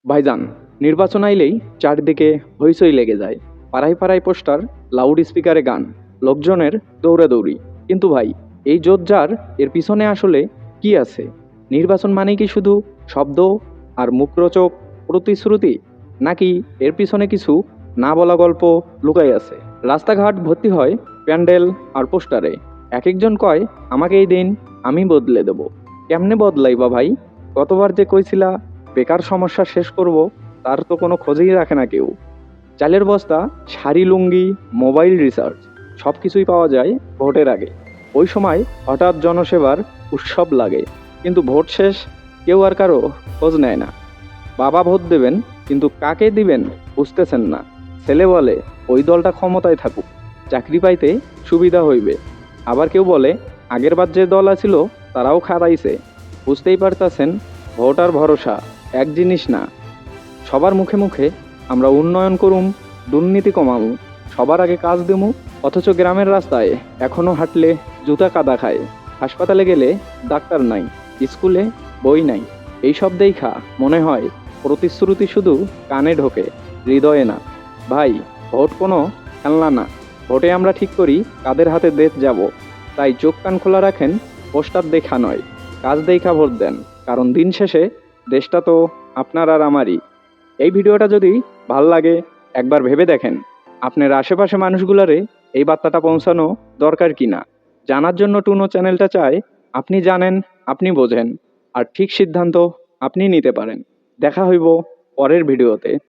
ভাইজান, নির্বাচন আইলেই চারদিকে হইচই লেগে যায়। পাড়ায় পাড়ায় পোস্টার, লাউড স্পিকারে গান, লোকজনের দৌড়াদৌড়ি। কিন্তু ভাই, এই জোরজার এর পিছনে আসলে কি আছে? নির্বাচন মানে কি শুধু শব্দ আর মুখরোচক প্রতিশ্রুতি, নাকি এর পিছনে কিছু না বলা গল্প লুকাই আছে? রাস্তাঘাট ভর্তি হয় প্যান্ডেল আর পোস্টারে। এক একজন কয়, আমাকে এই দিন, আমি বদলে দেব। কেমনে বদলাইবা ভাই? গতবার যে কইছিলা বেকার সমস্যা শেষ করব, তার তো কোনো খোঁজই রাখে না কেউ। চালের বস্তা, শাড়ি, লুঙ্গি, মোবাইল রিচার্জ সব কিছুই পাওয়া যায় ভোটের আগে। ওই সময় হঠাৎ জনসেবার উৎসব লাগে। কিন্তু ভোট শেষ, কেউ আর কারো খোঁজ নেয় না। বাবা ভোট দেবেন, কিন্তু কাকে দিবেন বুঝতেছেন না। ছেলে বলে ওই দলটা ক্ষমতায় থাকুক, চাকরি পাইতে সুবিধা হইবে। আবার কেউ বলে আগের বার যে দল আছিল তারাও খারাইছে। বুঝতেই পারতাছেন, ভোট আর ভরসা এক জিনিস না। সবার মুখে মুখে আমরা উন্নয়ন করুম, দুর্নীতি কমামু, সবার আগে কাজ দেমু, অথচ গ্রামের রাস্তায় এখনো হাঁটলে জুতা কাদা খায়। হাসপাতালে গেলে ডাক্তার নাই, স্কুলে বই নাই। এইসব দেইখা মনে হয় প্রতিশ্রুতি শুধু কানে ঢোকে, হৃদয়ে না। ভাই, ভোট কোনো খেলনা না। ভোটে আমরা ঠিক করি কাদের হাতে দেশ যাব। তাই চোখ কান খোলা রাখেন, পোস্টার দেখা নয়, কাজ দেইখা ভোট দেন। কারণ দিন শেষে দেশটা তো আপনার আর আমারই। এই ভিডিওটা যদি ভাল লাগে, একবার ভেবে দেখেন আপনার আশেপাশে মানুষগুলারে এই বার্তাটা পৌঁছানো দরকার কিনা। জানার জন্য টুনো চ্যানেলটা চায় আপনি জানেন, আপনি বোঝেন, আর ঠিক সিদ্ধান্ত আপনি নিতে পারেন। দেখা হইব পরের ভিডিওতে।